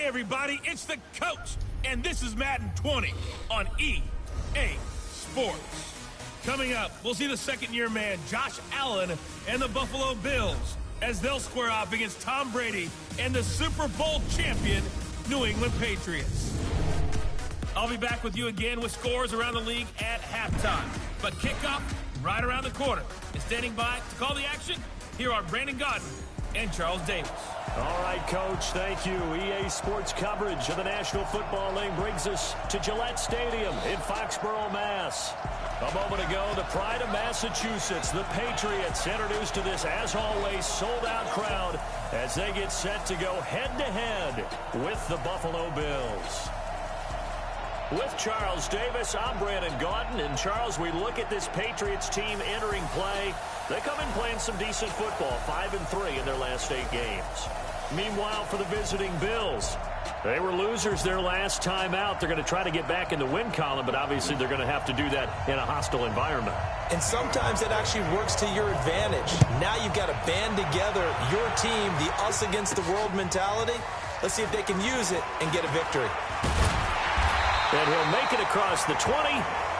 everybody, it's the coach, and this is Madden 20 on EA Sports. Coming up, we'll see the second-year man, Josh Allen, and the Buffalo Bills as they'll square off against Tom Brady and the Super Bowl champion, New England Patriots. I'll be back with you again with scores around the league at halftime. But kickoff right around the corner. And standing by to call the action, here are Brandon Gaudin and Charles Davis. All right, Coach, thank you. EA Sports coverage of the National Football League brings us to Gillette Stadium in Foxborough, Mass. A moment ago, the pride of Massachusetts, the Patriots, introduced to this, as always, sold-out crowd as they get set to go head-to-head with the Buffalo Bills. With Charles Davis, I'm Brandon Gaudin. And, Charles, we look at this Patriots team entering play. They come in playing some decent football, 5-3 in their last 8 games. Meanwhile, for the visiting Bills, they were losers their last time out. They're going to try to get back in the win column, but obviously they're going to have to do that in a hostile environment. And sometimes it actually works to your advantage. Now you've got to band together your team, the us against the world mentality. Let's see if they can use it and get a victory. And he'll make it across the 20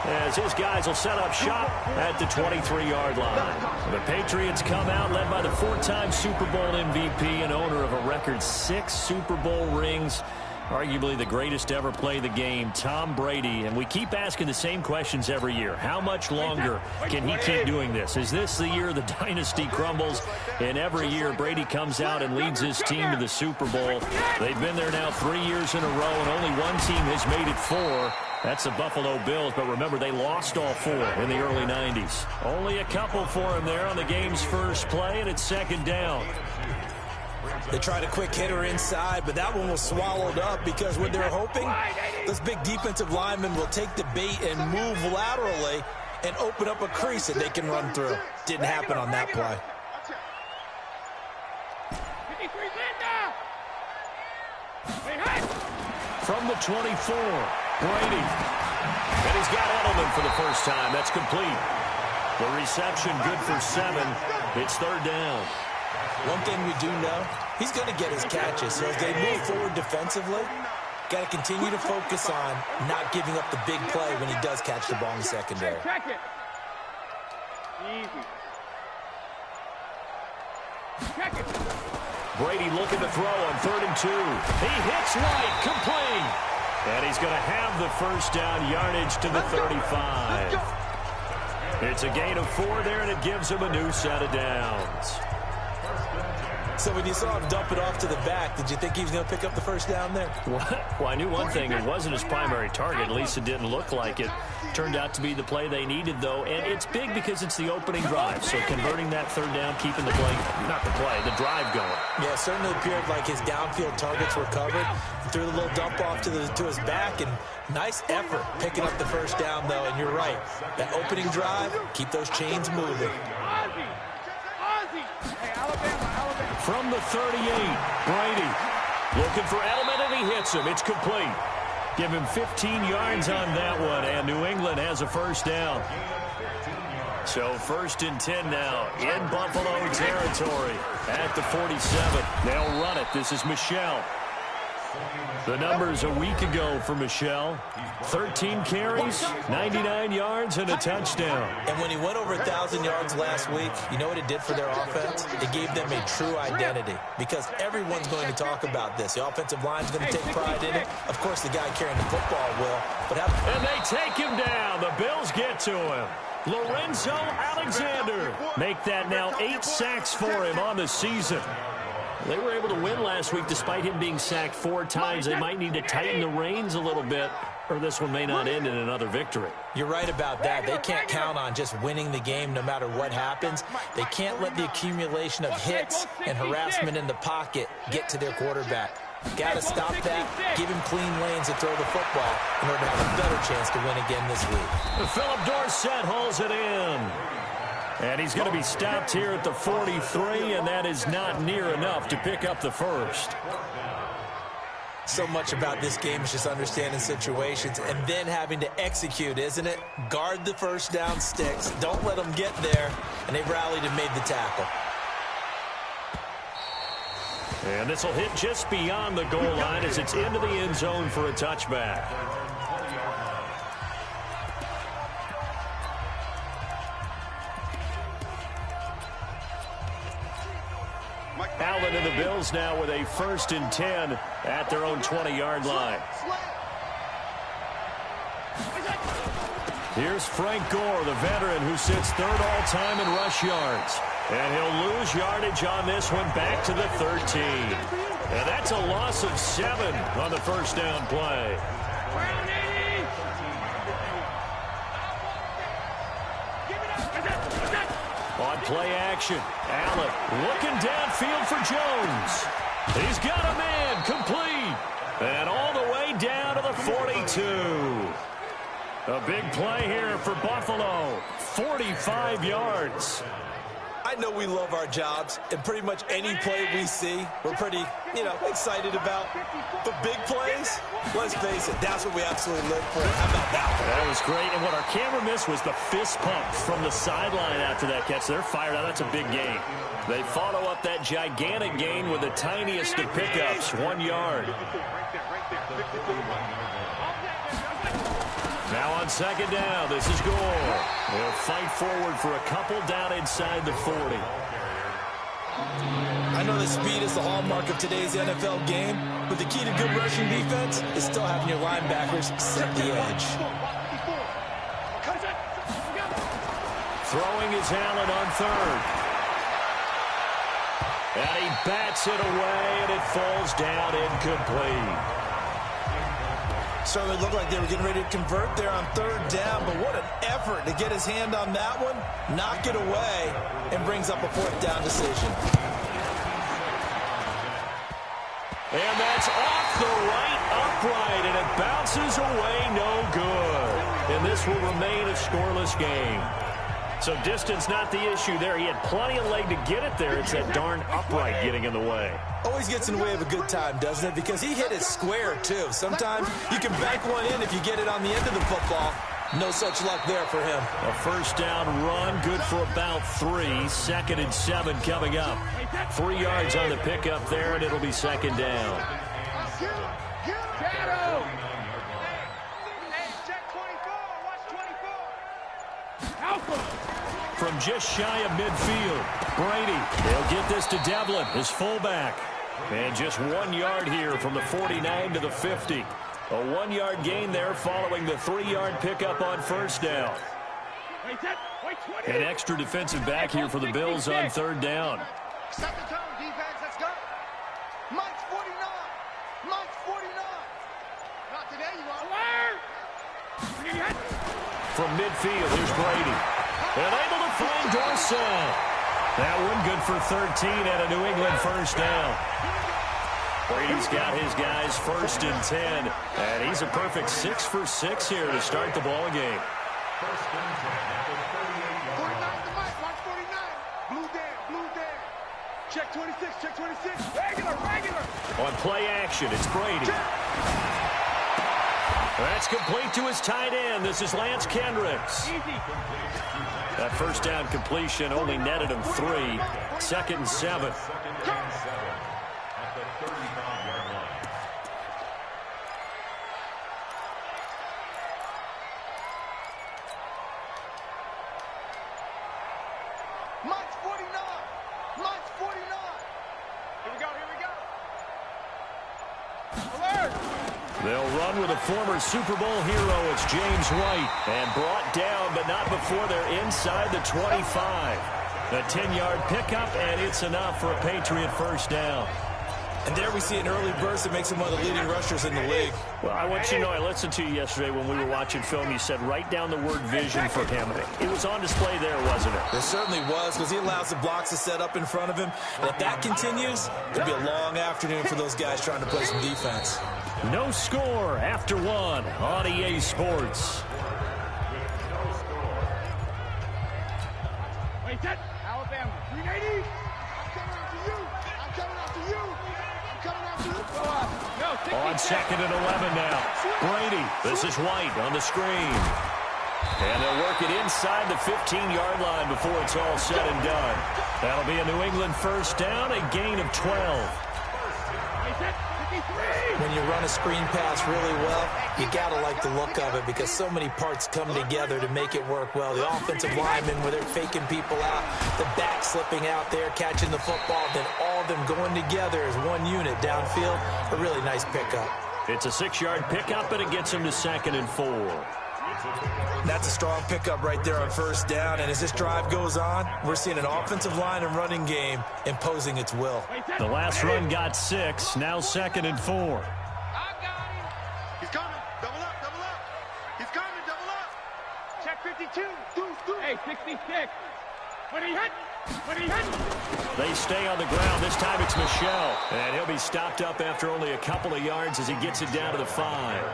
as his guys will set up shop at the 23-yard line. The Patriots come out led by the 4-time Super Bowl MVP and owner of a record 6 Super Bowl rings, arguably the greatest to ever play the game, Tom Brady. And we keep asking the same questions every year. How much longer can he keep doing this? Is this the year the dynasty crumbles? And every year Brady comes out and leads his team to the Super Bowl. They've been there now 3 years in a row, and only one team has made it 4. That's the Buffalo Bills, but remember, they lost all 4 in the early 90s. Only a couple for him there on the game's first play, and it's second down. They tried a quick hitter inside, but that one was swallowed up because what they're hoping, those big defensive linemen will take the bait and move laterally and open up a crease that they can run through. Didn't happen on that play. From the 24, Brady. And he's got Edelman for the first time. That's complete. The reception good for 7. It's third down. One thing we do know, he's going to get his catches. So as they move forward defensively, got to continue to focus on not giving up the big play when he does catch the ball in the secondary. Check it. Easy. Check it. Brady looking to throw on 3rd and 2. He hits right, complete. And he's going to have the first down, yardage to the 35. It's a gain of 4 there, and it gives him a new set of downs. So when you saw him dump it off to the back, did you think he was going to pick up the first down there? Well, I knew one thing. It wasn't his primary target. At least it didn't look like it. Turned out to be the play they needed, though. And it's big because it's the opening drive. So converting that third down, keeping the play, not the play, the drive going. Yeah, it certainly appeared like his downfield targets were covered. He threw the little dump off to his back, and nice effort picking up the first down, though. And you're right. That opening drive, keep those chains moving. From the 38, Brady looking for Edelman, and he hits him. It's complete. Give him 15 yards on that one, and New England has a first down. So 1st and 10 now in Buffalo territory at the 47. They'll run it. This is Michel. The numbers a week ago for Michel. 13 carries, 99 yards, and a touchdown. And when he went over 1,000 yards last week, you know what it did for their offense? It gave them a true identity because everyone's going to talk about this. The offensive line's going to take pride in it. Of course, the guy carrying the football will. And they take him down. The Bills get to him. Lorenzo Alexander. Make that now 8 sacks for him on the season. They were able to win last week despite him being sacked 4 times. They might need to tighten the reins a little bit, or this one may not end in another victory. You're right about that. They can't count on just winning the game no matter what happens. They can't let the accumulation of hits and harassment in the pocket get to their quarterback. Got to stop that, give him clean lanes to throw the football in order to have a better chance to win again this week. Philip Dorsett hauls it in. And he's going to be stopped here at the 43, and that is not near enough to pick up the first. So much about this game is just understanding situations and then having to execute, isn't it? Guard the first down sticks. Don't let them get there. And they rallied and made the tackle. And this will hit just beyond the goal line as it's into the end zone for a touchback. Allen and the Bills now with a 1st and 10 at their own 20-yard line. Here's Frank Gore, the veteran who sits 3rd all-time in rush yards. And he'll lose yardage on this one back to the 13. And that's a loss of 7 on the 1st down play. On play action, Allen looking downfield for Jones. He's got a man complete. And all the way down to the 42. A big play here for Buffalo. 45 yards. I know we love our jobs, and pretty much any play we see, we're pretty, excited about. But big plays, let's face it, that's what we absolutely live for. How about that one? That was great, and what our camera missed was the fist pump from the sideline after that catch. They're fired out. That's a big gain. They follow up that gigantic gain with the tiniest of pickups, 1 yard. Now on 2nd down, this is Gore. They'll fight forward for a couple down inside the 40. I know that speed is the hallmark of today's NFL game, but the key to good rushing defense is still having your linebackers set the edge. Throwing is Allen on 3rd. And he bats it away, and it falls down incomplete. Certainly looked like they were getting ready to convert there on 3rd down, but what an effort to get his hand on that one, knock it away, and brings up a 4th down decision. And that's off the right upright, and it bounces away no good. And this will remain a scoreless game. So distance not the issue there. He had plenty of leg to get it there. It's that darn upright getting in the way. Always gets in the way of a good time, doesn't it? Because he hit it square, too. Sometimes you can bank one in if you get it on the end of the football. No such luck there for him. A 1st down run, good for about 3. 2nd and 7 coming up. 3 yards on the pickup there, and it'll be 2nd down. From just shy of midfield, Brady, they'll get this to Devlin, his fullback. And just 1 yard here from the 49 to the 50. A 1 yard gain there following the 3-yard pickup on 1st down. An extra defensive back here for the Bills on 3rd down. Set the tone, defense, let's go. Mike's 49. Mike's 49. Not today, you want alert. From midfield, here's Brady. And able to find Dorsett. That one good for 13 and a New England 1st down. Brady's got his guys 1st and 10. And he's a perfect 6 for 6 here to start the ball game. 49 to Mike, watch 49. Blue down. Check 26, check 26. Regular. On play action, it's Brady. That's complete to his tight end. This is Lance Kendricks. That 1st down completion only netted him 3. 2nd and 7. Mike's 49. Mike's 49. Here we go. Alert. They'll run with a former Super Bowl hero. It's James White. And brought down, but not before they're inside the 25. A 10-yard pickup, and it's enough for a Patriot 1st down. And there we see an early burst that makes him one of the leading rushers in the league. Well, I want you to know, I listened to you yesterday when we were watching film. You said write down the word vision for him. It was on display there, wasn't it? It certainly was, because he allows the blocks to set up in front of him. And if that continues, it'll be a long afternoon for those guys trying to play some defense. No score after 1 on EA Sports. Alabama, 380. I'm coming after you. On 2nd and 11 now. Brady, this is White on the screen. And they'll work it inside the 15-yard line before it's all said and done. That'll be a New England 1st down, a gain of 12. when you run a screen pass really well, you got to like the look of it because so many parts come together to make it work well. The offensive linemen, where they're faking people out, the back slipping out there, catching the football, then all of them going together as one unit downfield. A really nice pickup. It's a 6-yard pickup, and it gets him to 2nd and 4. That's a strong pickup right there on first down, and as this drive goes on, we're seeing an offensive line and running game imposing its will. The last run got 6, now 2nd and 4. I got him. He's coming. Double up, double up. He's coming, double up. Check 52. Hey, 66. When he hit. They stay on the ground. This time it's Michel, and he'll be stopped up after only a couple of yards as he gets it down to the 5.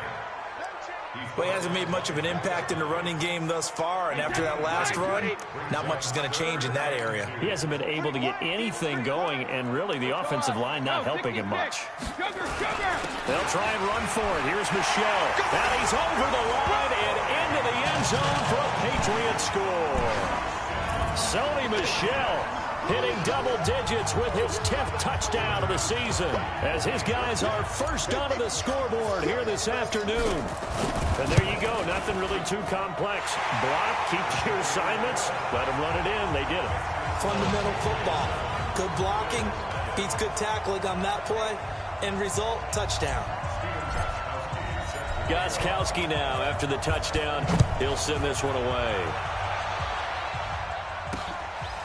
Well, he hasn't made much of an impact in the running game thus far, and after that last run, not much is going to change in that area. He hasn't been able to get anything going, and really the offensive line not helping him much. They'll try and run for it. Here's Michel, and he's over the line and into the end zone for a Patriot score. Sony Michel hitting double digits with his 10th touchdown of the season as his guys are first onto the scoreboard here this afternoon. And there you go. Nothing really too complex. Block, keep your assignments, let them run it in. They did it. Fundamental football. Good blocking, beats good tackling on that play, end result, touchdown. Gostkowski now after the touchdown. He'll send this one away.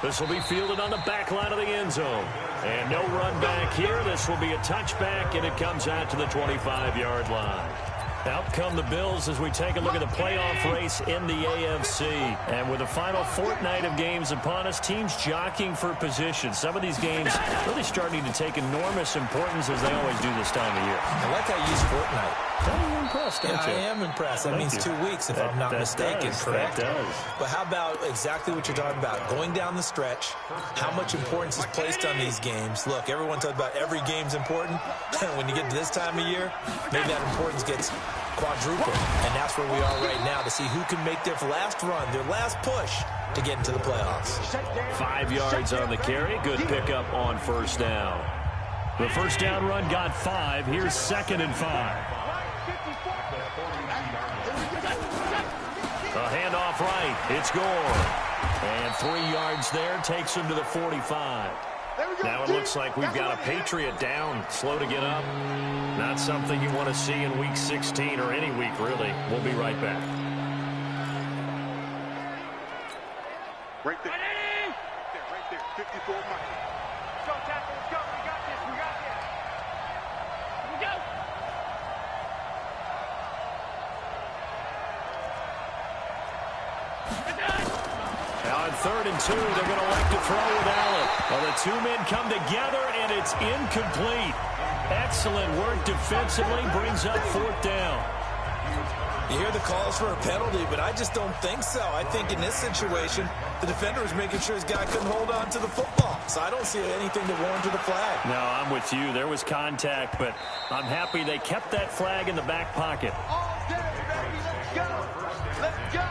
This will be fielded on the back line of the end zone. And no run back here. This will be a touchback, and it comes out to the 25-yard line. Out come the Bills as we take a look at the playoff race in the AFC. And with the final fortnight of games upon us, teams jockeying for position. Some of these games really starting to take enormous importance as they always do this time of year. I like how you use fortnight. You're impressed, don't you? I am impressed. That means 2 weeks, if I'm not mistaken, correct? That does. But how about exactly what you're talking about? Going down the stretch, how much importance is placed on these games? Look, everyone talks about every game's important. When you get to this time of year, maybe that importance gets quadrupled. And that's where we are right now to see who can make their last run, their last push to get into the playoffs. 5 yards on the carry. Good pickup on first down. The first down run got 5. Here's 2nd and 5. A handoff right. It's Gore. And 3 yards there takes him to the 45. Now it looks like we've got a Patriot down, slow to get up. Not something you want to see in Week 16 or any week, really. We'll be right back. Right there. Right there. 54 Mike. Let's go, tackle. Let's go. We got this. We got this. Here we go. Now on 3rd and 2, they're going to elect to throw with Allen. Well, the two men come together, and it's incomplete. Excellent work defensively, brings up 4th down. You hear the calls for a penalty, but I just don't think so. I think in this situation, the defender was making sure his guy couldn't hold on to the football. So I don't see anything to warrant the flag. No, I'm with you. There was contact, but I'm happy they kept that flag in the back pocket. All day, baby. Let's go. Let's go.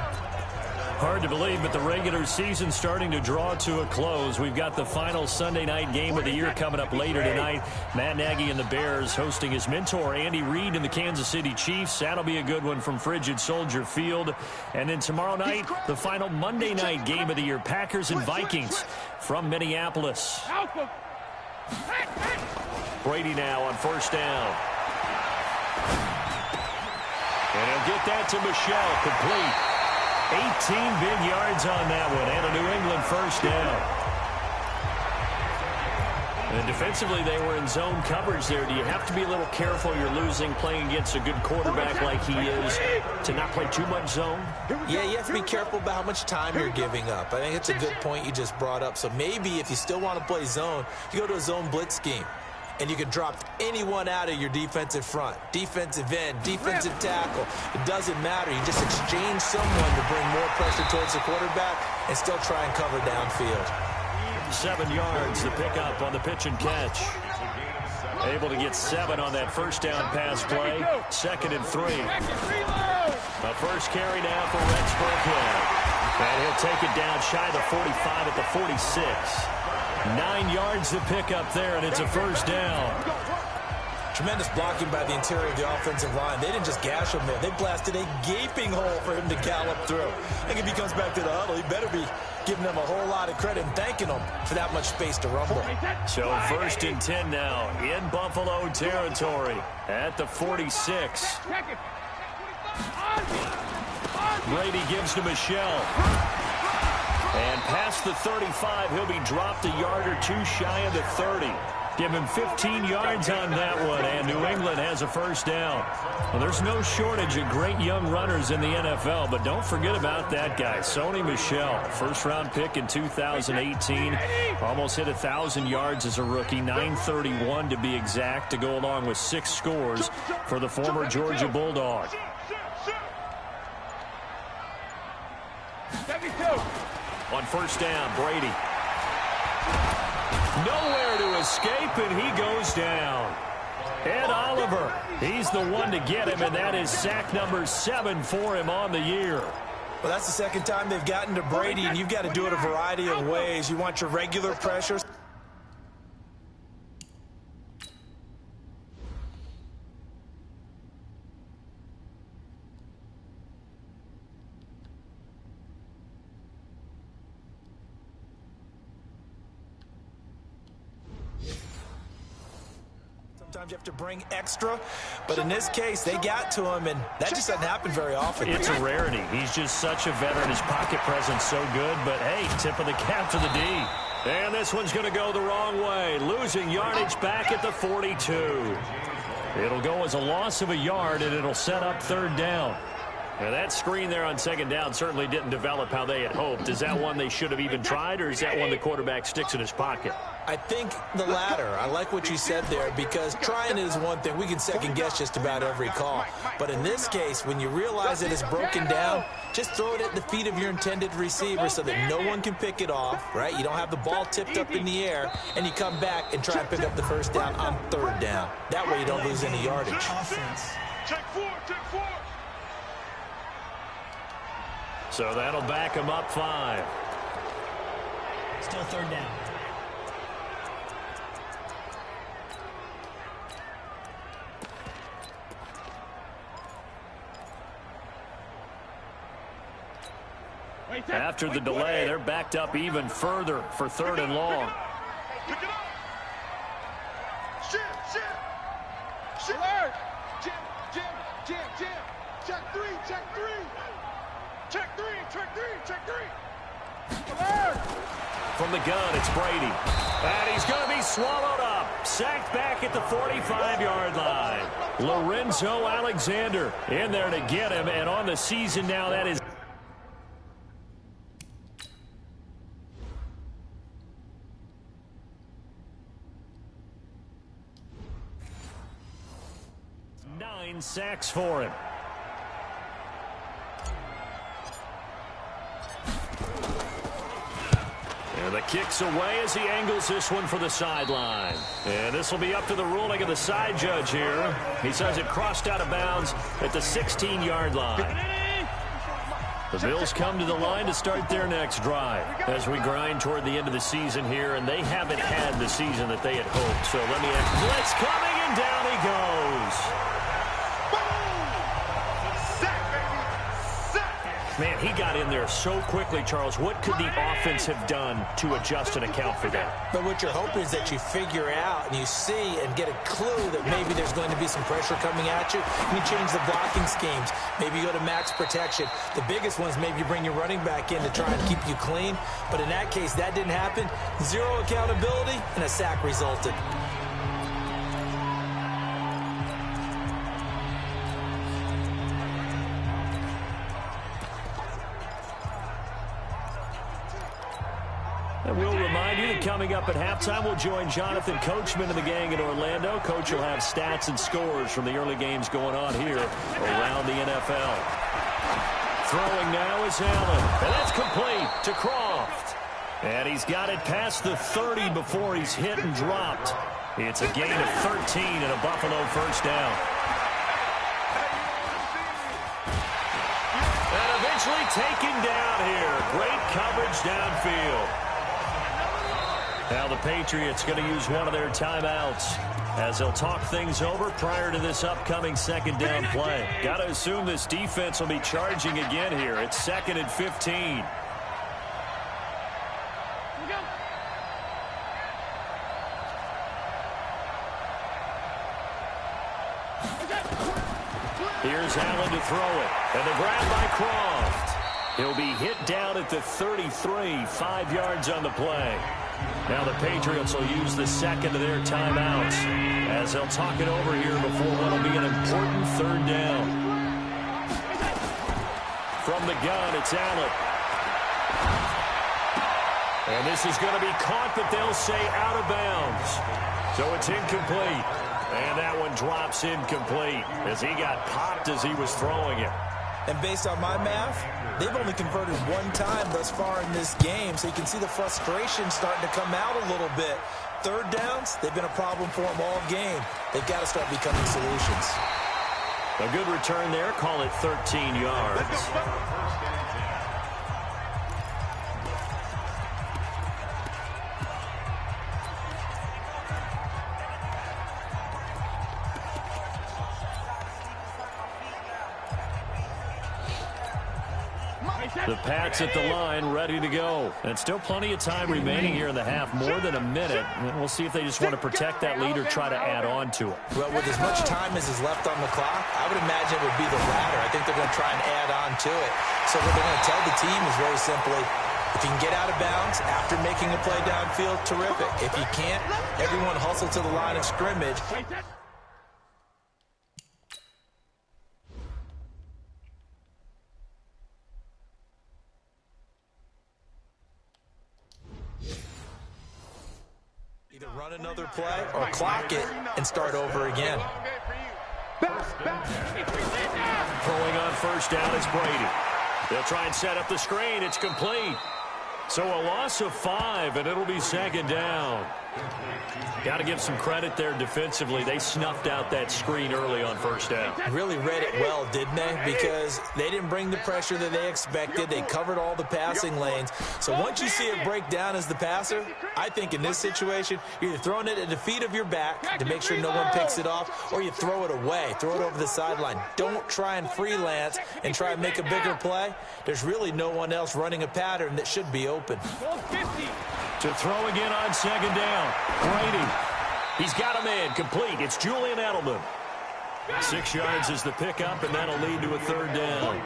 Hard to believe, but the regular season's starting to draw to a close. We've got the final Sunday night game of the year coming up later tonight. Matt Nagy and the Bears hosting his mentor, Andy Reid, and the Kansas City Chiefs. That'll be a good one from Frigid Soldier Field. And then tomorrow night, the final Monday night game of the year, Packers and Vikings from Minneapolis. Brady now on first down. And he'll get that to Michel, complete. 18 big yards on that one, and a New England first down. And defensively, they were in zone coverage there. Do you have to be a little careful? You're losing, playing against a good quarterback like he is, to not play too much zone? Yeah, you have to be careful about how much time you're giving up. I think it's a good point you just brought up. So maybe if you still want to play zone, you go to a zone blitz scheme. And you can drop anyone out of your defensive front, defensive end, defensive tackle. It doesn't matter. You just exchange someone to bring more pressure towards the quarterback and still try and cover downfield. 7 yards, the pickup on the pitch and catch. Able to get 7 on that first down pass play. 2nd and 3. The first carry now for Rex Burkhead. And he'll take it down shy of the 45 at the 46. 9 yards to pick up there, and it's a first down. Tremendous blocking by the interior of the offensive line. They didn't just gash him there. They blasted a gaping hole for him to gallop through. I think if he comes back to the huddle, he better be giving them a whole lot of credit and thanking them for that much space to rumble. So 1st and 10 now in Buffalo territory at the 46. Brady gives to Michelle. And past the 35, he'll be dropped a yard or two shy of the 30. Give him 15 yards on that one, and New England has a first down. Well, there's no shortage of great young runners in the NFL, but don't forget about that guy, Sony Michel. First-round pick in 2018. Almost hit 1,000 yards as a rookie, 931 to be exact, to go along with 6 scores for the former Georgia Bulldog. 72. On first down, Brady. Nowhere to escape, and he goes down. Ed Oliver, he's the one to get him, and that is sack number 7 for him on the year. Well, that's the second time they've gotten to Brady, and you've got to do it a variety of ways. You want your regular pressures. Sometimes you have to bring extra, but in this case, they got to him, and that just doesn't happen very often. It's a rarity. He's just such a veteran. His pocket presence so good, but hey, tip of the cap to the D. And this one's going to go the wrong way, losing yardage back at the 42. It'll go as a loss of a yard, and it'll set up 3rd down. Now, that screen there on 2nd down certainly didn't develop how they had hoped. Is that one they should have even tried, or is that one the quarterback sticks in his pocket? I think the latter. I like what you said there, because trying it is one thing. We can second-guess just about every call. But in this case, when you realize it is broken down, just throw it at the feet of your intended receiver so that no one can pick it off, right? You don't have the ball tipped up in the air, and you come back and try and pick up the first down on 3rd down. That way you don't lose any yardage. Check 4, check 4. So that'll back him up 5. Still 3rd down. After the delay, they're backed up even further for 3rd and long. Pick it up. Jim. Alert. Jim. Check 3, check 3. Check 3, check 3. Alert. From the gun, it's Brady. And he's going to be swallowed up. Sacked back at the 45-yard line. Lorenzo Alexander in there to get him. And on the season now, that is sacks for him. And the kick's away as he angles this one for the sideline. And this will be up to the ruling of the side judge here. He says it crossed out of bounds at the 16-yard line. The Bills come to the line to start their next drive as we grind toward the end of the season here, and they haven't had the season that they had hoped. So let me ask, blitz coming, and down he goes. Man, he got in there so quickly, Charles. What could the offense have done to adjust and account for that? But what you're hoping is that you figure out and you see and get a clue that maybe there's going to be some pressure coming at you. And you change the blocking schemes. Maybe you go to max protection. The biggest ones, maybe you bring your running back in to try and keep you clean. But in that case, that didn't happen. 0 accountability, and a sack resulted. And we'll remind you that coming up at halftime, we'll join Jonathan Coachman and the gang in Orlando. Coach will have stats and scores from the early games going on here around the NFL. Throwing now is Allen, and that's complete to Croft. And he's got it past the 30 before he's hit and dropped. It's a gain of 13 and a Buffalo first down. And eventually taken down here. Great coverage downfield. Now the Patriots going to use one of their timeouts. as they'll talk things over prior to this upcoming second down play. Got to assume this defense will be charging again here. It's 2nd and 15. Here's Allen to throw it. And the grab by Croft. He'll be hit down at the 33, 5 yards on the play. Now the Patriots will use the second of their timeouts as they'll talk it over here before what will be an important third down. From the gun, it's Allen. And this is going to be caught, but they'll say out of bounds. So it's incomplete. And that one drops incomplete as he got popped as he was throwing it. And based on my math, they've only converted one time thus far in this game, so you can see the frustration starting to come out a little bit. Third downs, they've been a problem for them all game. They've got to start becoming solutions. A good return there. Call it 13 yards. The Pats at the line, ready to go. And still plenty of time remaining here in the half, more than a minute. And we'll see if they just want to protect that lead or try to add on to it. Well, with as much time as is left on the clock, I would imagine it would be the latter. I think they're going to try and add on to it. So what they're going to tell the team is very simply, if you can get out of bounds after making a play downfield, terrific. If you can't, everyone hustle to the line of scrimmage. Either run another play or clock it and start over again. Throwing on first down is Brady. They'll try and set up the screen. It's complete. So a loss of 5, and it'll be second down. Got to give some credit there defensively. They snuffed out that screen early on first down. Really read it well, didn't they? Because they didn't bring the pressure that they expected. They covered all the passing lanes. So once you see it break down as the passer, I think in this situation, you're either throwing it at the feet of your back to make sure no one picks it off, or you throw it away, throw it over the sideline. Don't try and freelance and try and make a bigger play. There's really no one else running a pattern that should be open. To throw again on second down. Brady. He's got a man complete. It's Julian Edelman. 6 yards is the pickup, and that'll lead to a third down.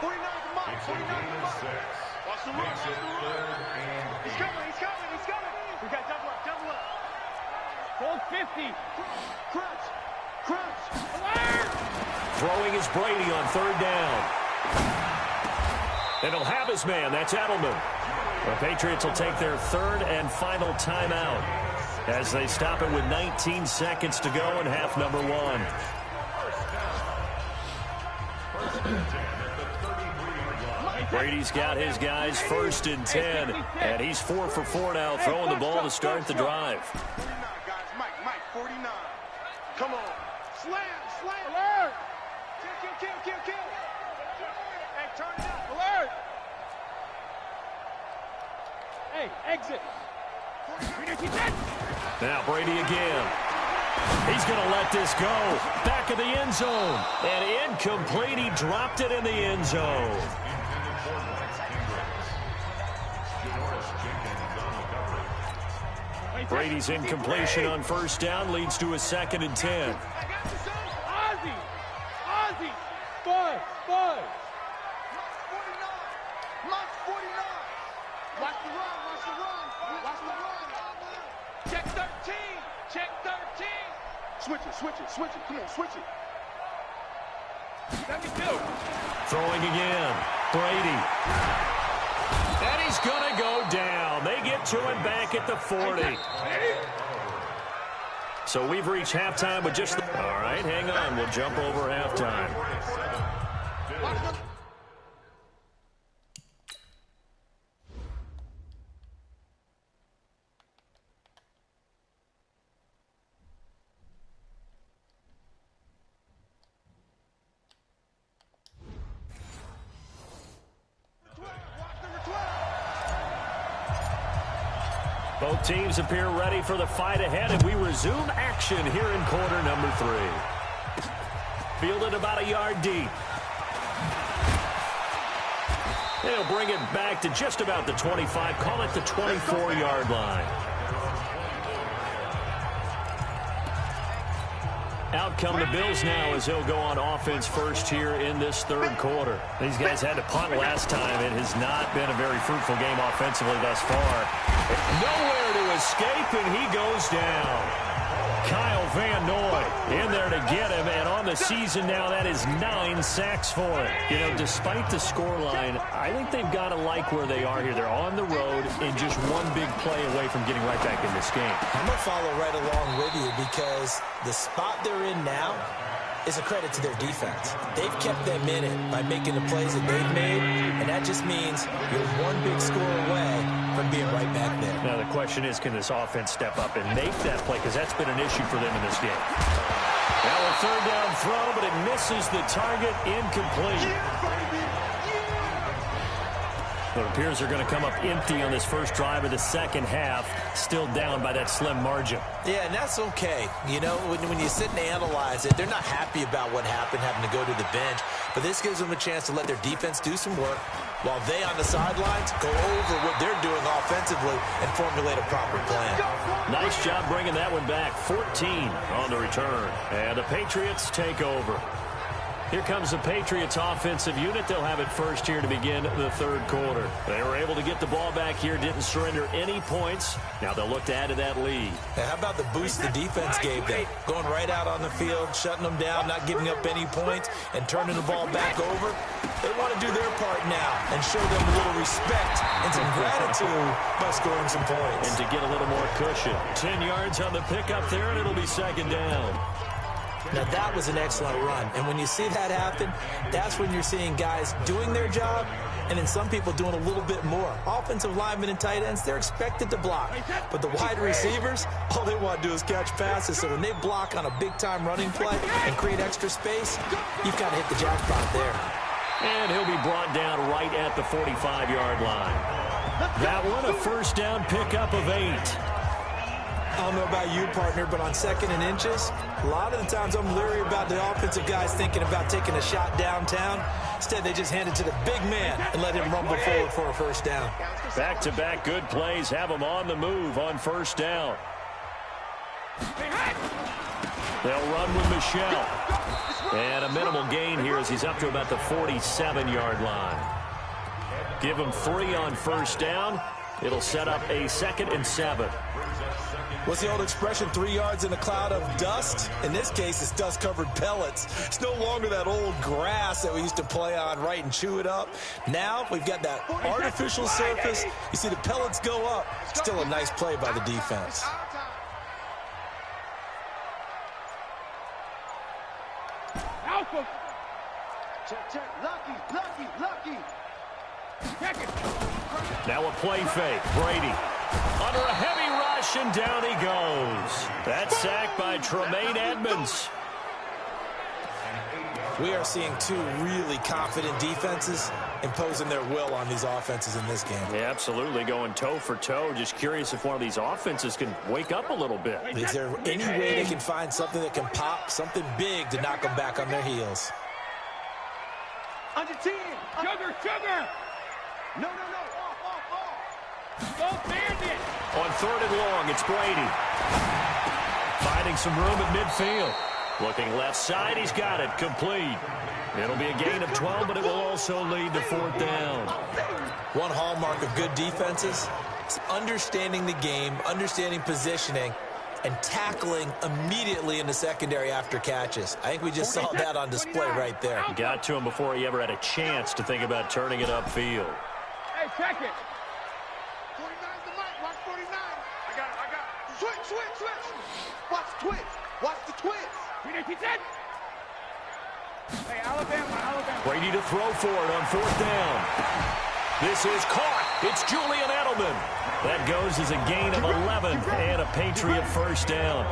49 to Mike. 49 to Mike. Watch the run. Watch the run. He's coming. He's coming. He's coming. We got double up. Double up. Hold 50. Crunch. Crunch. Alert! Throwing is Brady on third down. And he'll have his man. That's Edelman. The Patriots will take their third and final timeout as they stop it with 19 seconds to go in half number 1. Brady's got his guys 1st and 10, and he's 4 for 4 now, throwing the ball to start the drive. 49, guys. Mike, 49. Come on. Slam. Alert! Kill. Hey, turn it up. Alert! Hey, exit! Now Brady again. He's going to let this go. Back of the end zone. And incomplete. He dropped it in the end zone. Brady's incompletion on first down leads to a 2nd and 10. Ozzy! Buzz! Mike 49. Watch the run. Check 13. Switch it. Come on, switch it. Let me go! Throwing again. Brady. And he's going to go down. They get to him back at the 40. So we've reached halftime with just the... All right, hang on. We'll jump over halftime. Both teams appear ready for the fight ahead, and we resume action here in quarter number 3. Fielded about a yard deep. They'll bring it back to just about the 25, call it the 24-yard line. Out come the Bills now as they'll go on offense first here in this third quarter. These guys had to punt last time. It has not been a very fruitful game offensively thus far. Nowhere to escape, and he goes down. Kyle Van Noy in there to get him, and on the season now, that is 9 sacks for him. You know, despite the scoreline, I think they've got to like where they are here. They're on the road and just one big play away from getting right back in this game. I'm going to follow right along with you because the spot they're in now is a credit to their defense. They've kept them in it by making the plays that they've made, and that just means you're one big score away from being right back there. Now the question is, can this offense step up and make that play? Because that's been an issue for them in this game. Now a third down throw, but it misses the target, incomplete. But it appears they're going to come up empty on this first drive of the second half, still down by that slim margin. Yeah, and that's okay. You know, when you sit and analyze it, they're not happy about what happened, having to go to the bench. But this gives them a chance to let their defense do some work while they on the sidelines go over what they're doing offensively and formulate a proper plan. Nice job bringing that one back. 14 on the return. And the Patriots take over. Here comes the Patriots offensive unit. They'll have it first here to begin the third quarter. They were able to get the ball back here, didn't surrender any points. Now they'll look to add to that lead. Now how about the boost the defense gave them? Going right out on the field, shutting them down, not giving up any points, and turning the ball back over. They want to do their part now and show them a little respect and some gratitude by scoring some points. And to get a little more cushion. 10 yards on the pickup there, and it'll be second down. Now, that was an excellent run. And when you see that happen, that's when you're seeing guys doing their job and then some people doing a little bit more. Offensive linemen and tight ends, they're expected to block. But the wide receivers, all they want to do is catch passes. So when they block on a big-time running play and create extra space, you've got to hit the jackpot there. And he'll be brought down right at the 45-yard line. That one, a first down pickup of 8. I don't know about you, partner, but on second and inches, a lot of the times I'm leery about the offensive guys thinking about taking a shot downtown. Instead, they just hand it to the big man and let him rumble forward for a first down. Back-to-back good plays have them on the move on first down. They'll run with Michelle. And a minimal gain here as he's up to about the 47-yard line. Give him 3 on first down. It'll set up a 2nd and 7. What's the old expression, 3 yards in a cloud of dust? In this case, it's dust-covered pellets. It's no longer that old grass that we used to play on, right, and chew it up. Now we've got that artificial surface. You see the pellets go up. Still a nice play by the defense. Alpha. Check. Lucky. Check it. Now a play fake. Brady under a heavy rush, and down he goes. That's sacked by Tremaine Edmonds. We are seeing 2 really confident defenses imposing their will on these offenses in this game. Yeah, absolutely, going toe for toe. Just curious if one of these offenses can wake up a little bit. Is there any way they can find something that can pop, something big to knock them back on their heels? Under 10. Sugar. No. Off. Don't stand it. On 3rd and long, it's Brady. Finding some room at midfield. Looking left side, he's got it. Complete. It'll be a gain of 12, but it will also lead to 4th down. One hallmark of good defenses is understanding the game, understanding positioning, and tackling immediately in the secondary after catches. I think we just saw that on display right there. Got to him before he ever had a chance to think about turning it upfield. Hey, check it. 49's the mic. Watch 49. I got it. Switch. Watch the twist. Hey, Alabama. Brady to throw for it on 4th down. This is caught. It's Julian Edelman. That goes as a gain of 11 and a Patriot first down.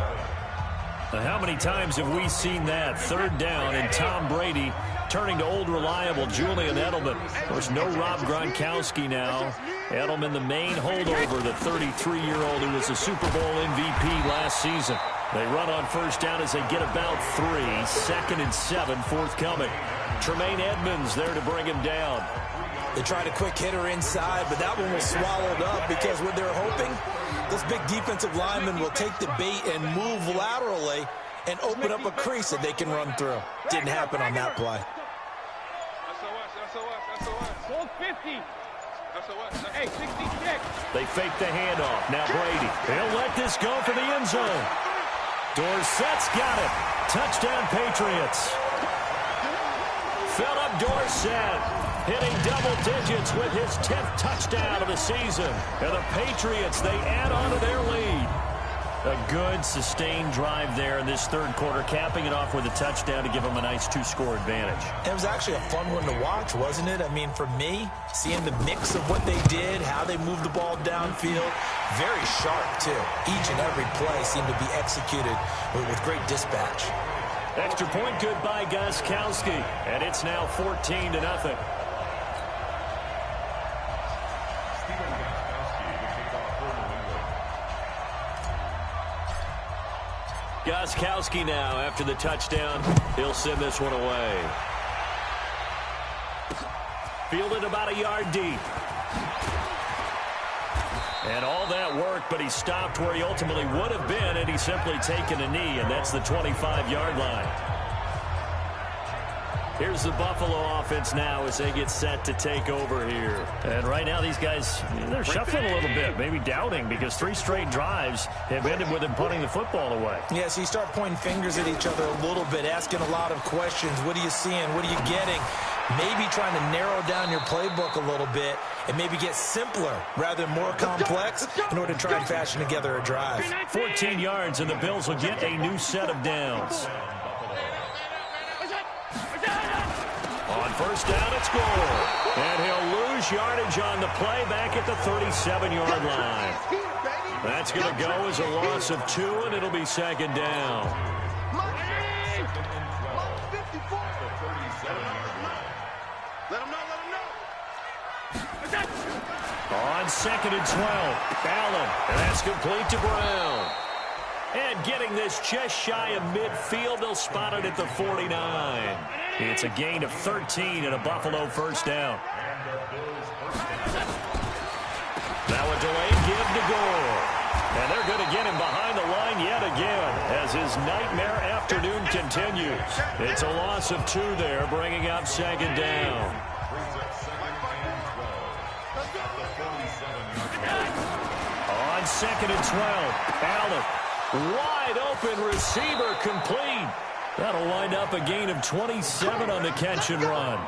Now, how many times have we seen that? 3rd down, and Tom Brady turning to old reliable Julian Edelman. Of course, no Rob Gronkowski now. Edelman, the main holdover, the 33-year-old who was a Super Bowl MVP last season. They run on first down as they get about 3. 2nd and 7 forthcoming. Tremaine Edmonds there to bring him down. They tried a quick hitter inside, but that one was swallowed up because what they're hoping, this big defensive lineman will take the bait and move laterally and open up a crease that they can run through. Didn't happen on that play. Hold 50. Hey, 66. They fake the handoff. Now Brady. He'll let this go for the end zone. Dorsett's got it. Touchdown, Patriots. Philip Dorsett hitting double digits with his 10th touchdown of the season. And the Patriots, they add on to their lead. A good, sustained drive there in this third quarter, capping it off with a touchdown to give them a nice 2-score advantage. It was actually a fun one to watch, wasn't it? I mean, for me, seeing the mix of what they did, how they moved the ball downfield, very sharp, too. Each and every play seemed to be executed with great dispatch. Extra point good by Gostkowski, and it's now 14-0. Gostkowski now after the touchdown. He'll send this one away. Fielded about a yard deep. And all that work, but he stopped where he ultimately would have been, and he's simply taken a knee, and that's the 25-yard line. Here's the Buffalo offense now as they get set to take over here. And right now these guys, they're shuffling a little bit, maybe doubting, because 3 straight drives have ended with them punting the football away. Yeah, so you start pointing fingers at each other a little bit, asking a lot of questions. What are you seeing? What are you getting? Maybe trying to narrow down your playbook a little bit and maybe get simpler rather than more complex in order to try and fashion together a drive. 14 yards, and the Bills will get a new set of downs. On first down, it's goal. And he'll lose yardage on the play back at the 37-yard line. That's going to go as a loss of 2, and it'll be 2nd down. On 2nd and 12, Allen, and that's complete to Brown. And getting this just shy of midfield, they'll spot it at the 49. It's a gain of 13 and a Buffalo first down. Now a delayed give to Gore. And they're going to get him behind the line yet again as his nightmare afternoon continues. It's a loss of 2 there, bringing up 2nd down. On 2nd and 12, Allen. Wide open receiver complete. That'll wind up a gain of 27 on the catch and run.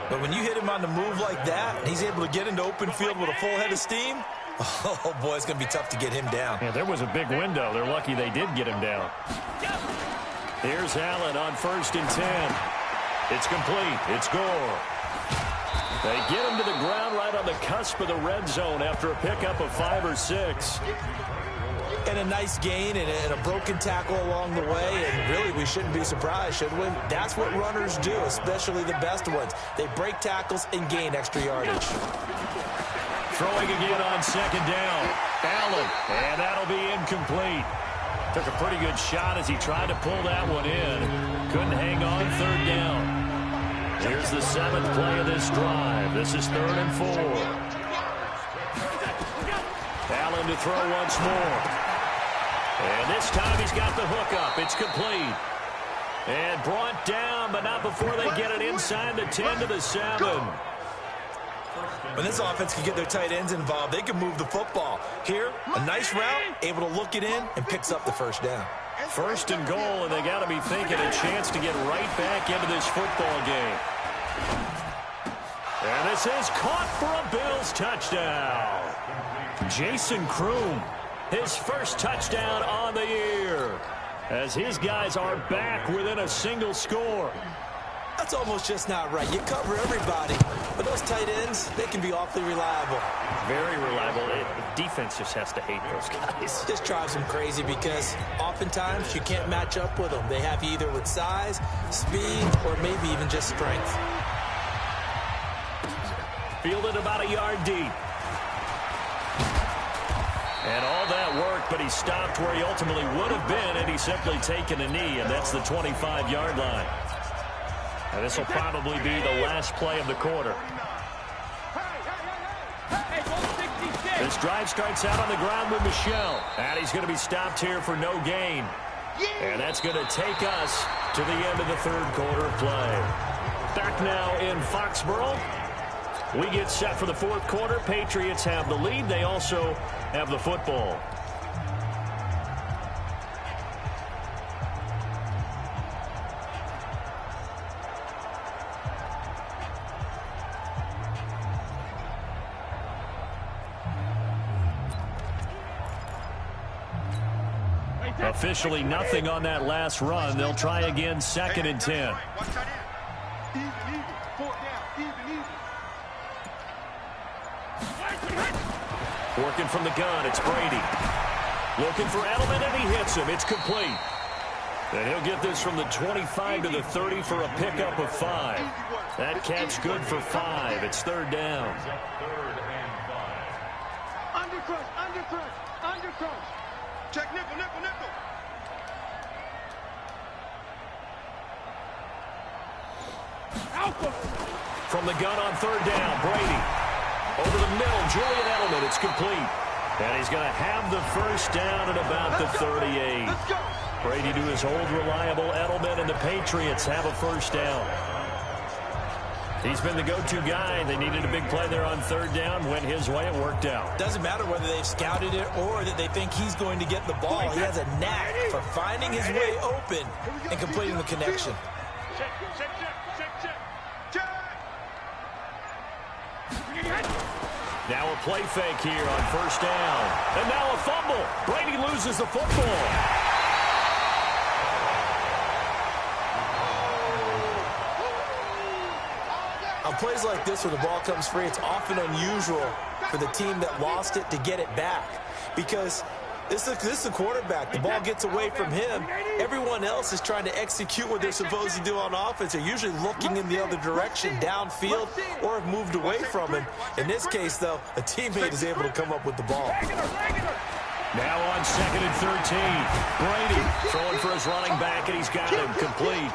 But when you hit him on the move like that, and he's able to get into open field with a full head of steam, oh boy, it's going to be tough to get him down. Yeah, there was a big window. They're lucky they did get him down. Here's Allen on 1st and 10. It's complete. It's Gore. They get him to the ground right on the cusp of the red zone after a pickup of 5 or 6. And a nice gain and a broken tackle along the way, and really we shouldn't be surprised, should we? That's what runners do, especially the best ones. They break tackles and gain extra yardage. Throwing again on 2nd down. Allen, and that'll be incomplete. Took a pretty good shot as he tried to pull that one in. Couldn't hang on 3rd down. Here's the 7th play of this drive. This is 3rd and 4. Allen to throw once more. And this time he's got the hook up. It's complete. And brought down, but not before they get it inside the 10 to the 7. When this offense can get their tight ends involved, they can move the football. Here, a nice route, able to look it in, and picks up the first down. 1st and goal, and they got to be thinking a chance to get right back into this football game. And this is caught for a Bills touchdown. Jason Kroom, his first touchdown on the year, as his guys are back within a single score. That's almost just not right. You cover everybody, But those tight ends, they can be awfully reliable. Very reliable. The defense just has to hate those guys. This drives them crazy because oftentimes you can't match up with them. They have you either with size, speed, or maybe even just strength. Fielded about a yard deep. And all that worked, but he stopped where he ultimately would have been had he simply taken a knee, and that's the 25-yard line. And this will probably be the last play of the quarter. This drive starts out on the ground with Michel, and he's going to be stopped here for no gain. And that's going to take us to the end of the third quarter of play. Back now in Foxborough. We get set for the fourth quarter. Patriots have the lead. They also have the football. Officially nothing on that last run. They'll try again, 2nd and 10. Working from the gun, it's Brady. Looking for Edelman, and he hits him. It's complete. And he'll get this from the 25 to the 30 for a pickup of 5. That catch good for 5. It's 3rd down. Undercrush, undercrush, undercrush. Check nickel, nickel, nickel. Alpha. From the gun on 3rd down, Brady. Over the middle, Julian Edelman. It's complete. And he's going to have the first down at about the 38. Brady to his old reliable Edelman, and the Patriots have a first down. He's been the go-to guy. They needed a big play there on 3rd down. Went his way. It worked out. Doesn't matter whether they've scouted it or that they think he's going to get the ball. He has a knack for finding his way open and completing the connection. Check, check, check, check, check. Check. Now a play fake here on 1st down. And now a fumble. Brady loses the football. On plays like this where the ball comes free, it's often unusual for the team that lost it to get it back. Because this is the quarterback. The ball gets away from him. Everyone else is trying to execute what they're supposed to do on offense. They're usually looking in the other direction, downfield, or have moved away from him. In this case, though, a teammate is able to come up with the ball. Now on 2nd and 13. Brady throwing for his running back, and he's got him complete.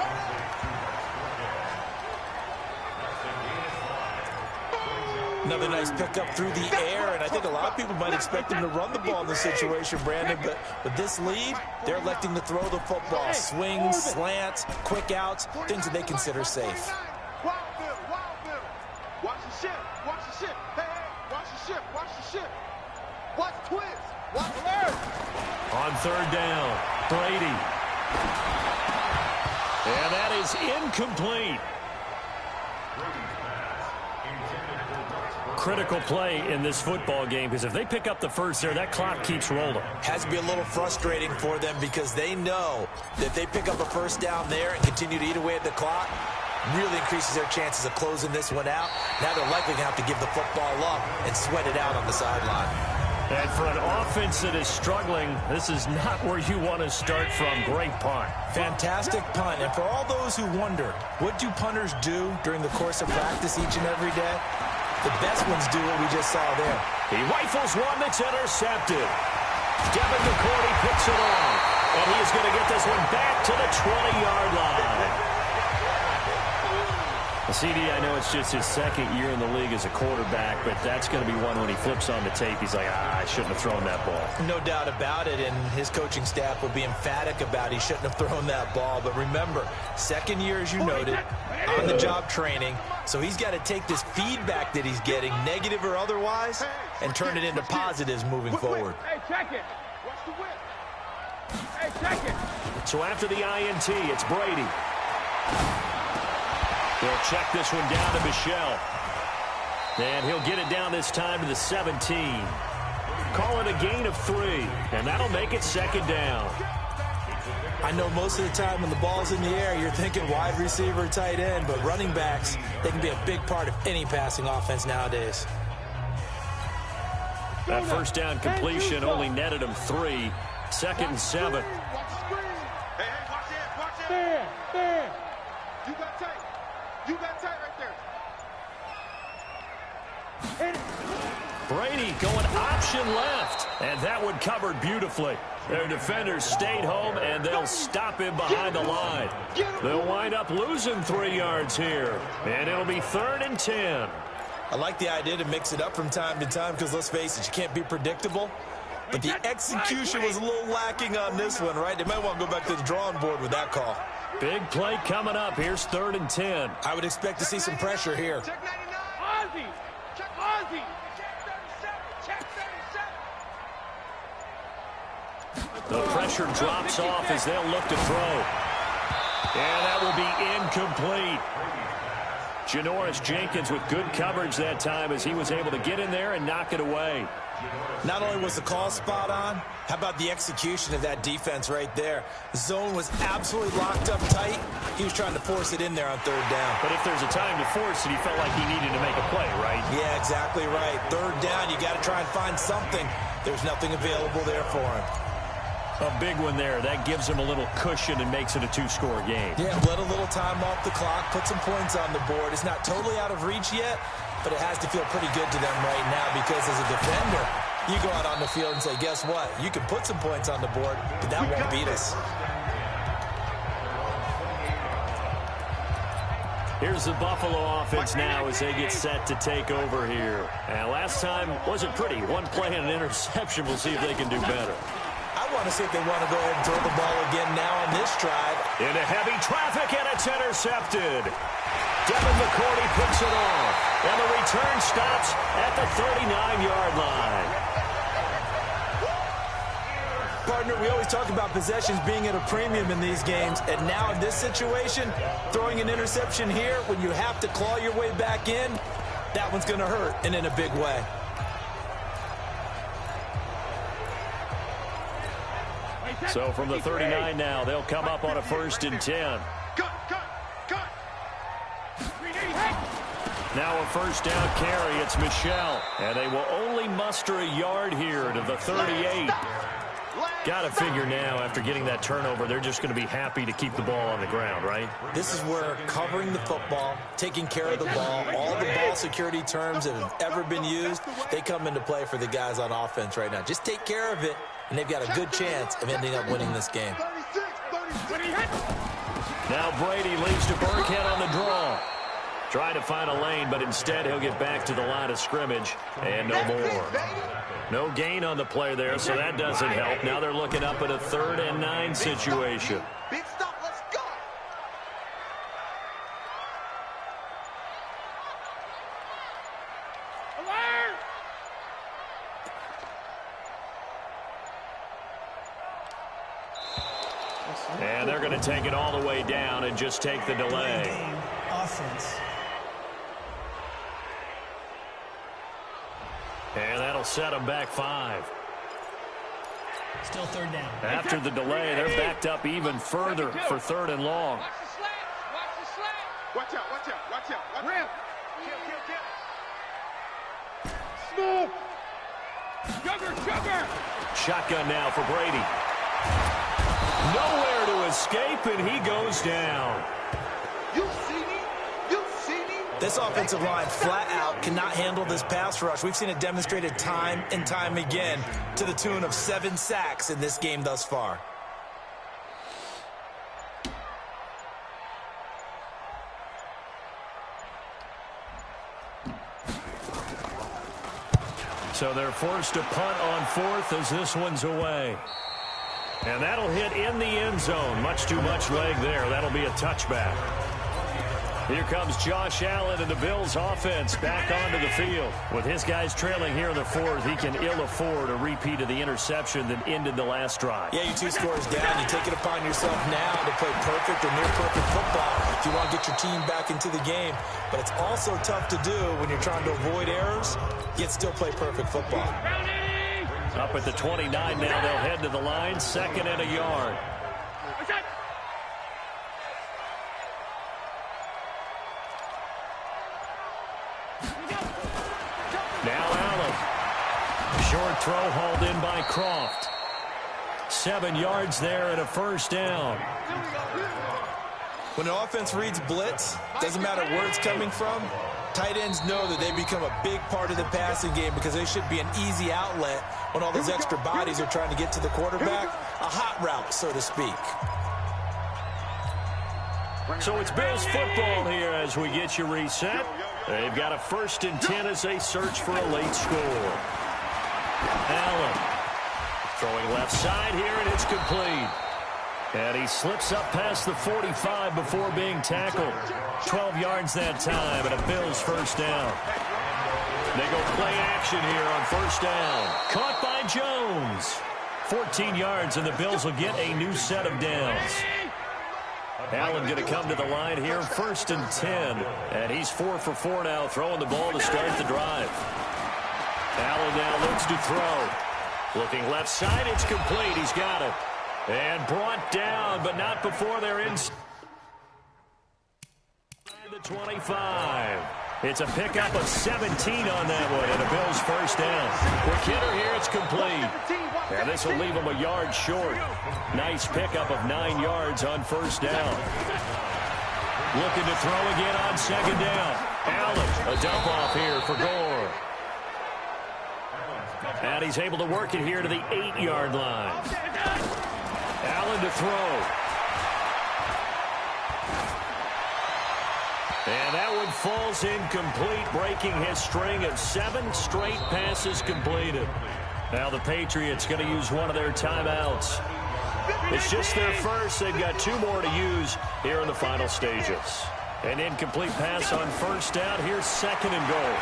Another nice pickup through the air, and I think a lot of people might expect him to run the ball in this situation, Brandon, but with this lead, they're electing to throw the football. Swings, slants, quick outs, things that they consider safe. Wild Bill, Wild Bill. Watch the ship, watch the ship. Hey, hey, watch the ship, watch the ship. Watch twist, watch alert. On 3rd down, Brady. And that is incomplete. Critical play in this football game, because if they pick up the first there, that clock keeps rolling. Has to be a little frustrating for them because they know that they pick up a first down there and continue to eat away at the clock, really increases their chances of closing this one out. Now they're likely going to have to give the football up and sweat it out on the sideline. And for an offense that is struggling, this is not where you want to start from. Great punt. Fantastic punt. And for all those who wonder, what do punters do during the course of practice each and every day? The best ones do what we just saw there. He rifles one that's intercepted. Devin McCourty picks it off. And he is going to get this one back to the 20-yard line. CD, I know it's just his 2nd year in the league as a quarterback, but that's going to be one when he flips on the tape. He's like, I shouldn't have thrown that ball. No doubt about it, and his coaching staff will be emphatic about he shouldn't have thrown that ball. But remember, 2nd year, as you noted, on-the-job training. So he's got to take this feedback that he's getting, negative or otherwise, and turn it into positives moving forward. Hey, check it. Watch the whip. Hey, check it. So after the INT, it's Brady. They'll check this one down to Michel. And he'll get it down this time to the 17. Call it a gain of 3, and that'll make it 2nd down. I know most of the time when the ball's in the air, you're thinking wide receiver, tight end, but running backs, they can be a big part of any passing offense nowadays. That first down completion only netted him 3. 2nd and 7. Hey, watch that. There. You got tight. You got tight right there. Brady going option left, and that one covered beautifully. Their defenders stayed home, and they'll stop him behind the line. They'll wind up losing 3 yards here, and it'll be 3rd and 10. I like the idea to mix it up from time to time because, let's face it, you can't be predictable. But the execution was a little lacking on this one, right? They might want to go back to the drawing board with that call. Big play coming up. Here's 3rd and 10. I would expect to see some pressure here. Check 99. Ozzie. Check Ozzie. Check 37. Check 37. The pressure drops off as they'll look to throw. And that will be incomplete. Janoris Jenkins with good coverage that time as he was able to get in there and knock it away. Not only was the call spot on, how about the execution of that defense right there? The zone was absolutely locked up tight. He was trying to force it in there on 3rd down. But if there's a time to force it, he felt like he needed to make a play, right? Yeah, exactly right. 3rd down, you got to try and find something. There's nothing available there for him. A big one there. That gives him a little cushion and makes it a 2-score game. Yeah, let a little time off the clock, put some points on the board. It's not totally out of reach yet, but it has to feel pretty good to them right now because as a defender, you go out on the field and say, guess what? You can put some points on the board, but that won't beat us. Here's the Buffalo offense now as they get set to take over here. And last time wasn't pretty. 1 play and an interception. We'll see if they can do better. I want to see if they want to go ahead and throw the ball again now on this drive. Into heavy traffic, and it's intercepted. Devin McCourty picks it off. And the return stops at the 39-yard line. Partner, we always talk about possessions being at a premium in these games, and now in this situation, throwing an interception here when you have to claw your way back in, that one's going to hurt, and in a big way. So from the 39 now, they'll come up on a 1st and 10. Cut. Now a 1st down carry. It's Michel. And they will only muster a yard here to the 38. Got to figure now, after getting that turnover, they're just going to be happy to keep the ball on the ground, right? This is where covering the football, taking care of the ball, all the ball security terms that have ever been used, they come into play for the guys on offense right now. Just take care of it, and they've got a good chance of ending up winning this game. Now Brady leads to Burkhead on the draw. Trying to find a lane, but instead he'll get back to the line of scrimmage, and no more. No gain on the play there, so that doesn't help. Now they're looking up at a 3rd and 9 situation. Big stop, let's go. Alert! And they're going to take it all the way down and just take the delay. Offense. And that'll set them back 5. Still 3rd down. After the delay, they're backed up even further for 3rd and long. Watch the slant. Watch the slant. Watch out. Rip. Kill. Sugar. Shotgun now for Brady. Nowhere to escape, and he goes down. You see me? This offensive line flat out cannot handle this pass rush. We've seen it demonstrated time and time again to the tune of 7 sacks in this game thus far. So they're forced to punt on 4th as this one's away. And that'll hit in the end zone. Much too much leg there. That'll be a touchback. Here comes Josh Allen and the Bills offense back onto the field. With his guys trailing here in the 4th, he can ill afford a repeat of the interception that ended the last drive. Yeah, you 2 scores down. You take it upon yourself now to play perfect or near perfect football if you want to get your team back into the game. But it's also tough to do when you're trying to avoid errors, yet still play perfect football. Up at the 29 now, they'll head to the line, 2nd and a yard. Now Allen. Short throw hauled in by Croft. 7 yards there and a first down. When an offense reads blitz, doesn't matter where it's coming from, tight ends know that they become a big part of the passing game because they should be an easy outlet when all those extra bodies are trying to get to the quarterback. A hot route, so to speak. So it's Bills football here as we get you reset. They've got a 1st and 10 as they search for a late score. Allen throwing left side here, and it's complete. And he slips up past the 45 before being tackled. 12 yards that time, and a Bills first down. They go play action here on first down. Caught by Jones. 14 yards, and the Bills will get a new set of downs. Allen going to come to the line here, 1st and 10. And he's 4 for 4 now, throwing the ball to start the drive. Allen now looks to throw. Looking left side, it's complete. He's got it. And brought down, but not before they're inside the 25. It's a pickup of 17 on that one, and a Bills first down. Quick hitter here, it's complete. And this will leave him a yard short. Nice pickup of 9 yards on first down. Looking to throw again on second down. Allen, a dump off here for Gore. And he's able to work it here to the 8-yard line. Allen to throw. And that one falls incomplete, breaking his string of 7 straight passes completed. Now the Patriots going to use one of their timeouts. It's just their first. They've got 2 more to use here in the final stages. An incomplete pass on first down. Here's 2nd and goal.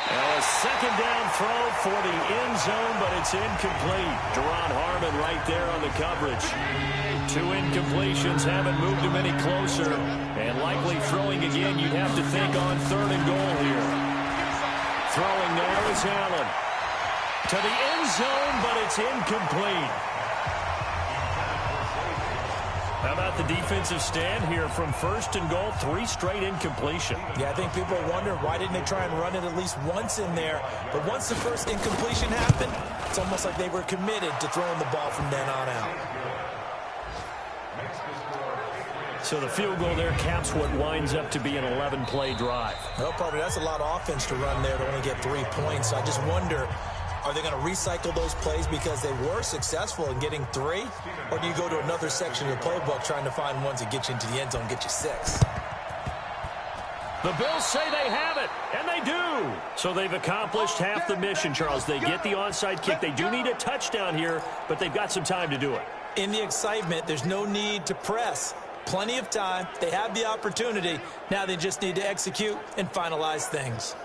Now a second down throw for the end zone, but it's incomplete. Deron Harmon right there on the coverage. 2 incompletions haven't moved him any closer. And likely throwing again, you'd have to think on 3rd and goal here. Throwing now is Allen. To the end zone, but it's incomplete. How about the defensive stand here from 1st and goal? 3 straight incompletion. Yeah, I think people are wondering why didn't they try and run it at least once in there. But once the first incompletion happened, it's almost like they were committed to throwing the ball from then on out. So the field goal there caps what winds up to be an 11-play drive. No problem. That's a lot of offense to run there to only get 3 points. So I just wonder, are they going to recycle those plays because they were successful in getting 3? Or do you go to another section of the playbook trying to find ones that get you into the end zone, get you 6? The Bills say they have it, and they do. So they've accomplished half the mission, Charles. They get the onside kick. They do need a touchdown here, but they've got some time to do it. In the excitement, there's no need to press. Plenty of time. They have the opportunity. Now they just need to execute and finalize things.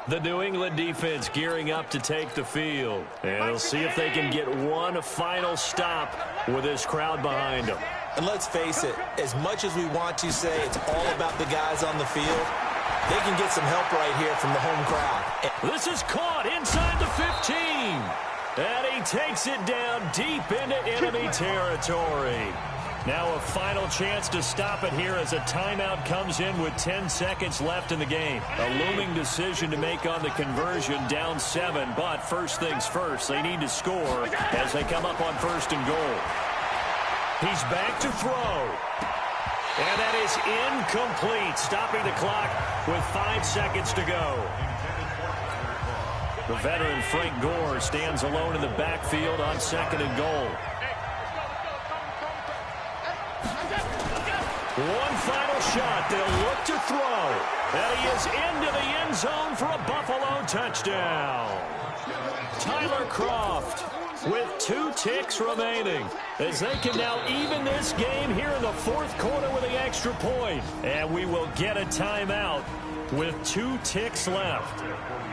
The New England defense gearing up to take the field. And they'll see if they can get one final stop with this crowd behind them. And let's face it, as much as we want to say it's all about the guys on the field, they can get some help right here from the home crowd. This is caught inside the 15. And he takes it down deep into enemy territory. Now a final chance to stop it here as a timeout comes in with 10 seconds left in the game. A looming decision to make on the conversion, down 7. But first things first, they need to score as they come up on 1st and goal. He's back to throw. And that is incomplete, stopping the clock with 5 seconds to go. The veteran Frank Gore stands alone in the backfield on 2nd and goal. One final shot. They'll look to throw. And he is into the end zone for a Buffalo touchdown. Tyler Croft with 2 ticks remaining as they can now even this game here in the 4th quarter with the extra point. And we will get a timeout with 2 ticks left.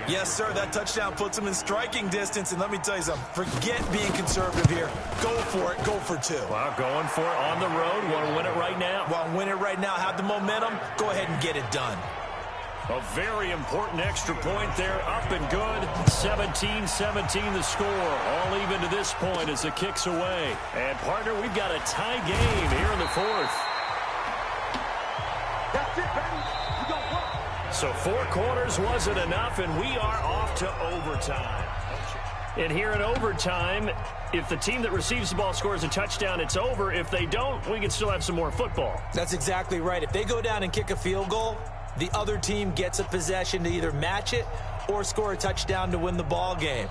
Yes, sir, that touchdown puts them in striking distance. And let me tell you something, forget being conservative here. Go for it, go for 2. Well, going for it on the road. Want to win it right now. Want to win it right now, have the momentum, go ahead and get it done. A very important extra point there, up and good. 17-17 the score. All even to this point as the kick's away. And, partner, we've got a tie game here in the fourth. That's it, baby. You got one. So 4 quarters wasn't enough, and we are off to overtime. And here in overtime, if the team that receives the ball scores a touchdown, it's over. If they don't, we can still have some more football. That's exactly right. If they go down and kick a field goal, the other team gets a possession to either match it or score a touchdown to win the ball game.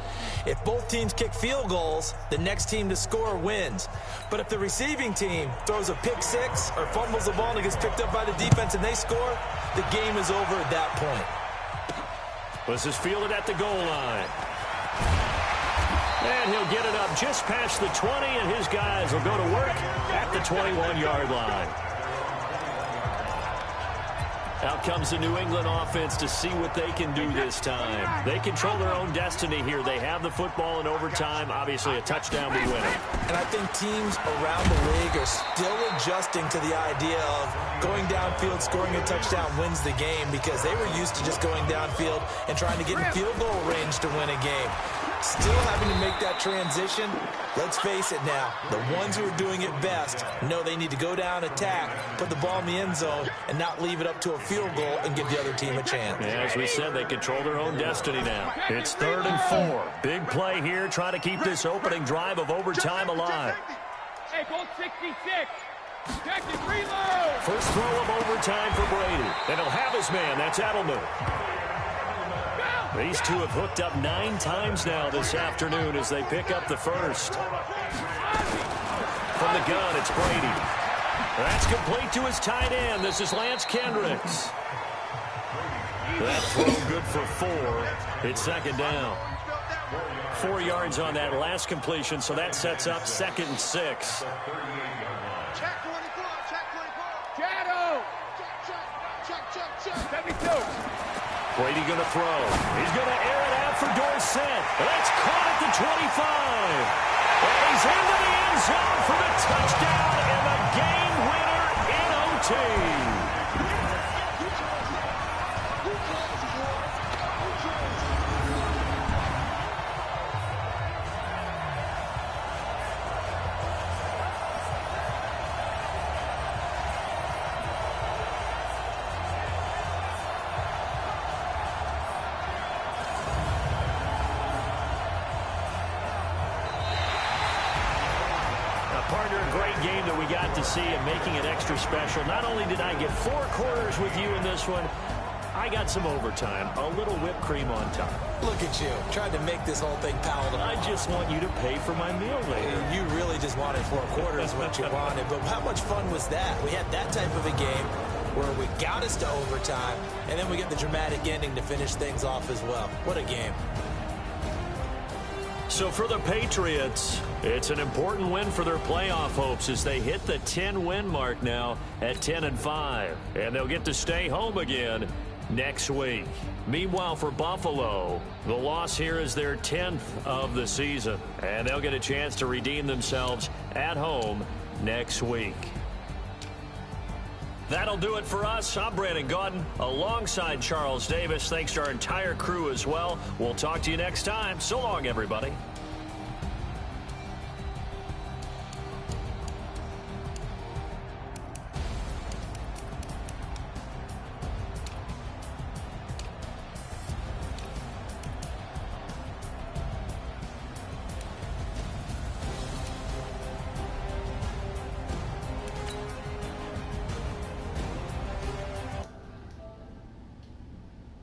If both teams kick field goals, the next team to score wins. But if the receiving team throws a pick six or fumbles the ball and it gets picked up by the defense and they score, the game is over at that point. This is fielded at the goal line. And he'll get it up just past the 20, and his guys will go to work at the 21-yard line. Out comes the New England offense to see what they can do this time. They control their own destiny here. They have the football in overtime. Obviously, a touchdown would win it. And I think teams around the league are still adjusting to the idea of going downfield, scoring a touchdown wins the game, because they were used to just going downfield and trying to get in field goal range to win a game. Still having to make that transition. Let's face it now, the ones who are doing it best know they need to go down, attack, put the ball in the end zone, and not leave it up to a field goal and give the other team a chance. Yeah, as we said, they control their own destiny now. It's 3rd and 4. Big play here, trying to keep this opening drive of overtime alive. Hey, Wk16. Check it, reload. First throw of overtime for Brady. And he'll have his man. That's Edelman. These two have hooked up 9 times now this afternoon as they pick up the first. From the gun, it's Brady. That's complete to his tight end. This is Lance Kendricks. That throw good for 4. It's second down. 4 yards on that last completion, so that sets up 2nd and 6. Check 24, check 24. Shadow. Check. 72. Brady going to throw. He's going to air it out for Dorsett. That's caught at the 25. And he's into the end zone for the touchdown and the game winner in OT. Partner, a great game that we got to see and making it extra special. Not only did I get 4 quarters with you in this one, I got some overtime, a little whipped cream on top. Look at you, trying to make this whole thing palatable. I just want you to pay for my meal later. You really just wanted 4 quarters what you wanted, but how much fun was that? We had that type of a game where we got us to overtime, and then we get the dramatic ending to finish things off as well. What a game. So for the Patriots, it's an important win for their playoff hopes as they hit the 10-win mark now at 10-5. And they'll get to stay home again next week. Meanwhile, for Buffalo, the loss here is their 10th of the season. And they'll get a chance to redeem themselves at home next week. That'll do it for us. I'm Brandon Gaudin alongside Charles Davis. Thanks to our entire crew as well. We'll talk to you next time. So long, everybody.